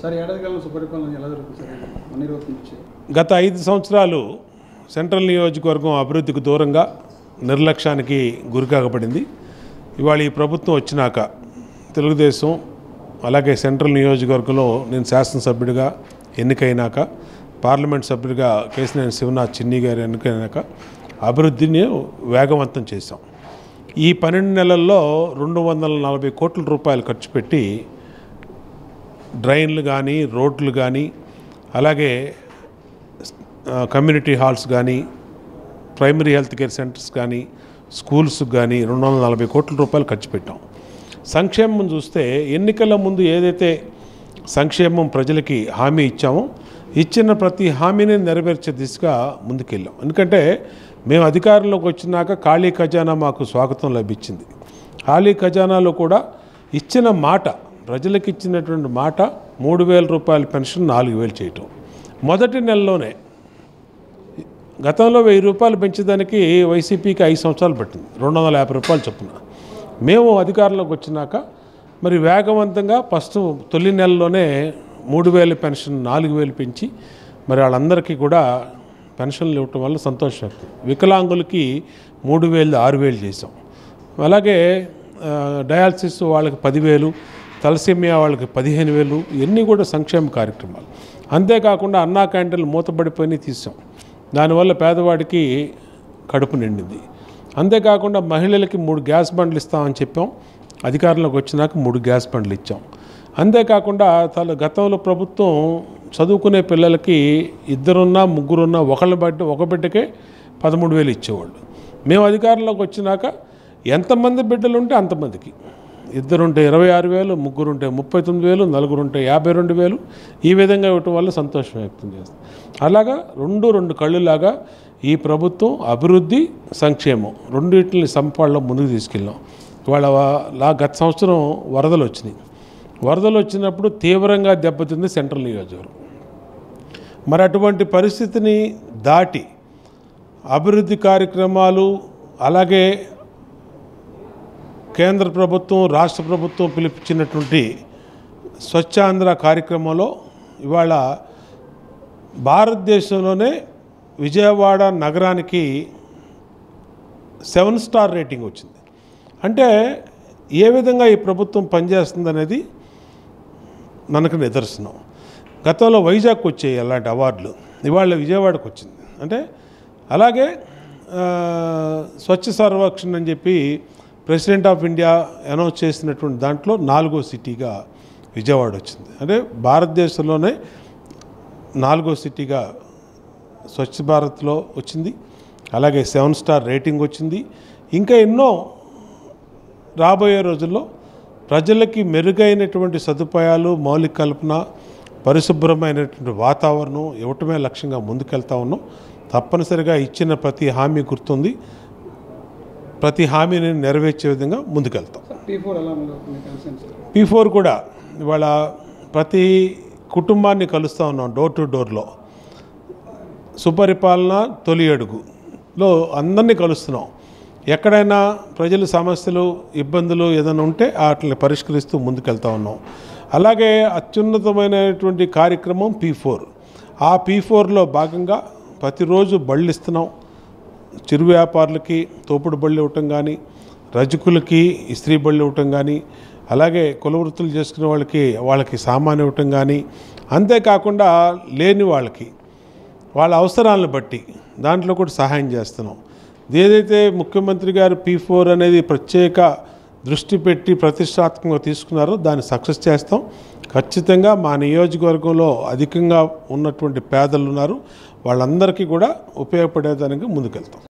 Sir ఏడాది కాలంలో సుపరిపాలన ఎలా జరుగుతుంది సార్ అనిర్వహించి గత 5 సంవత్సరాలు సెంట్రల్ నియోజకవర్గం అభివృద్ధికి దూరంగా నిర్లక్ష్యానికి గురికాగబడింది. ఇవాళ ఈ ప్రభుత్వం వచ్చినాక తెలుగుదేశం అలాగే సెంట్రల్ నియోజకవర్గంలో నేను శాసనసభ్యుడిగా ఎన్నికైనాక పార్లమెంట్ సభ్యుడిగా కేశినేని శివనాథ్ చిన్ని గారు ఎన్నికైనాక అభివృద్ధిని వేగవంతం చేశాం. ఈ 12 నెలల్లో 240 కోట్ల రూపాయలు ఖర్చు పెట్టి డ్రైన్లు కానీ రోడ్లు కానీ అలాగే కమ్యూనిటీ హాల్స్ కానీ ప్రైమరీ హెల్త్ కేర్ సెంటర్స్ కానీ స్కూల్స్కి కానీ 240 కోట్ల రూపాయలు ఖర్చు పెట్టాం. సంక్షేమం చూస్తే ఎన్నికల ముందు ఏదైతే సంక్షేమం ప్రజలకి హామీ ఇచ్చామో ఇచ్చిన ప్రతి హామీని నెరవేర్చే దిశగా ముందుకెళ్ళాం. ఎందుకంటే మేము అధికారంలోకి వచ్చినాక ఖాళీ ఖజానా మాకు స్వాగతం లభించింది. ఖాళీ ఖజానాలో కూడా ఇచ్చిన మాట ప్రజలకు ఇచ్చినటువంటి మాట 3,000 రూపాయల పెన్షన్ 4,000 చేయటం మొదటి నెలలోనే. గతంలో 1,000 రూపాయలు పెంచేదానికి వైసీపీకి 5 సంవత్సరాలు పట్టింది, 250 రూపాయలు చొప్పున. మేము అధికారంలోకి వచ్చినాక మరి వేగవంతంగా ఫస్ట్ తొలి నెలలోనే 3,000 పెన్షన్ 4,000 పెంచి మరి వాళ్ళందరికీ కూడా పెన్షన్లు ఇవ్వటం వల్ల సంతోషం. వికలాంగులకి 3,000 6,000 చేసాం. అలాగే డయాలసిస్ వాళ్ళకి 10,000, తలసేమియా వాళ్ళకి 15,000, ఇవన్నీ కూడా సంక్షేమ కార్యక్రమాలు. అంతేకాకుండా అన్నా క్యాంటీన్లు మూతపడిపోయి తీసాం, దానివల్ల పేదవాడికి కడుపు నిండింది. అంతేకాకుండా మహిళలకి 3 గ్యాస్ బండ్లు ఇస్తామని చెప్పాం, అధికారంలోకి వచ్చినాక 3 గ్యాస్ బండ్లు ఇచ్చాం. అంతేకాకుండా గతంలో ప్రభుత్వం చదువుకునే పిల్లలకి 2 3 ఒక బిడ్డకే 13,000 ఇచ్చేవాళ్ళు. మేము అధికారంలోకి వచ్చినాక ఎంతమంది బిడ్డలు ఉంటే అంతమందికి, 2 ఉంటే 26,000, 3 ఉంటే 39,000, 4 ఉంటే 52,000, ఈ విధంగా ఇవ్వటం వల్ల సంతోషం వ్యక్తం చేస్తాం. అలాగా రెండు కళ్ళులాగా ఈ ప్రభుత్వం అభివృద్ధి సంక్షేమం రెండింటిని సంపాళ్ళలో ముందుకు తీసుకెళ్ళాం. ఇవాళ గత సంవత్సరం వరదలు వచ్చినాయి. వరదలు వచ్చినప్పుడు తీవ్రంగా దెబ్బతింది సెంట్రల్ నియోజకవర్గం. మరి అటువంటి పరిస్థితిని దాటి అభివృద్ధి కార్యక్రమాలు అలాగే కేంద్ర ప్రభుత్వం రాష్ట్ర ప్రభుత్వం పిలిపించినటువంటి స్వచ్ఛాంధ్ర కార్యక్రమంలో ఇవాళ భారతదేశంలోనే విజయవాడ నగరానికి 7 స్టార్ రేటింగ్ వచ్చింది. అంటే ఏ విధంగా ఈ ప్రభుత్వం పనిచేస్తుందనేది మనకు నిదర్శనం. గతంలో వైజాగ్కి వచ్చాయి అలాంటి అవార్డులు, ఇవాళ విజయవాడకు వచ్చింది. అంటే అలాగే స్వచ్ఛ సర్వేక్షణ్ అని చెప్పి ప్రెసిడెంట్ ఆఫ్ ఇండియా అనౌన్స్ చేసినటువంటి దాంట్లో 4వ సిటీగా విజయవాడ వచ్చింది. అంటే భారతదేశంలోనే 4వ సిటీగా స్వచ్ఛ భారత్లో వచ్చింది. అలాగే 7 స్టార్ రేటింగ్ వచ్చింది. ఇంకా ఎన్నో రాబోయే రోజుల్లో ప్రజలకి మెరుగైనటువంటి సదుపాయాలు, మౌలిక కల్పన, పరిశుభ్రమైనటువంటి వాతావరణం ఇవ్వటమే లక్ష్యంగా ముందుకెళ్తా ఉన్నాం. తప్పనిసరిగా ఇచ్చిన ప్రతి హామీ గుర్తుంది, ప్రతి హామీని నెరవేర్చే విధంగా ముందుకెళ్తాం. P4 కూడా ఇవాళ ప్రతి కుటుంబాన్ని కలుస్తూ ఉన్నాం. డోర్ టు డోర్లో సుపరిపాలన తొలి అడుగులో అందరినీ కలుస్తున్నాం. ఎక్కడైనా ప్రజల సమస్యలు ఇబ్బందులు ఏదైనా ఉంటే వాటిని పరిష్కరిస్తూ ముందుకెళ్తా ఉన్నాం. అలాగే అత్యున్నతమైనటువంటి కార్యక్రమం P4. ఆ P4లో భాగంగా ప్రతిరోజు బళ్ళు ఇస్తున్నాం. చిరు వ్యాపారులకి తోపుడు బళ్ళు ఇవ్వటం కానీ, రజకులకి ఇస్త్రీ బళ్ళు ఇవ్వటం కానీ, అలాగే కుల వృత్తులు చేసుకునే వాళ్ళకి సామాను ఇవ్వటం కానీ, అంతేకాకుండా లేని వాళ్ళకి వాళ్ళ అవసరాలను బట్టి దాంట్లో కూడా సహాయం చేస్తున్నాం. ఏదైతే ముఖ్యమంత్రి గారు P4 అనేది ప్రత్యేక దృష్టి పెట్టి ప్రతిష్టాత్మకంగా తీసుకున్నారో దాన్ని సక్సెస్ చేస్తాం. ఖచ్చితంగా మా నియోజకవర్గంలో అధికంగా ఉన్నటువంటి పేదలు ఉన్నారు, వాళ్ళందరికీ కూడా ఉపయోగపడేదానికి ముందుకెళ్తాం.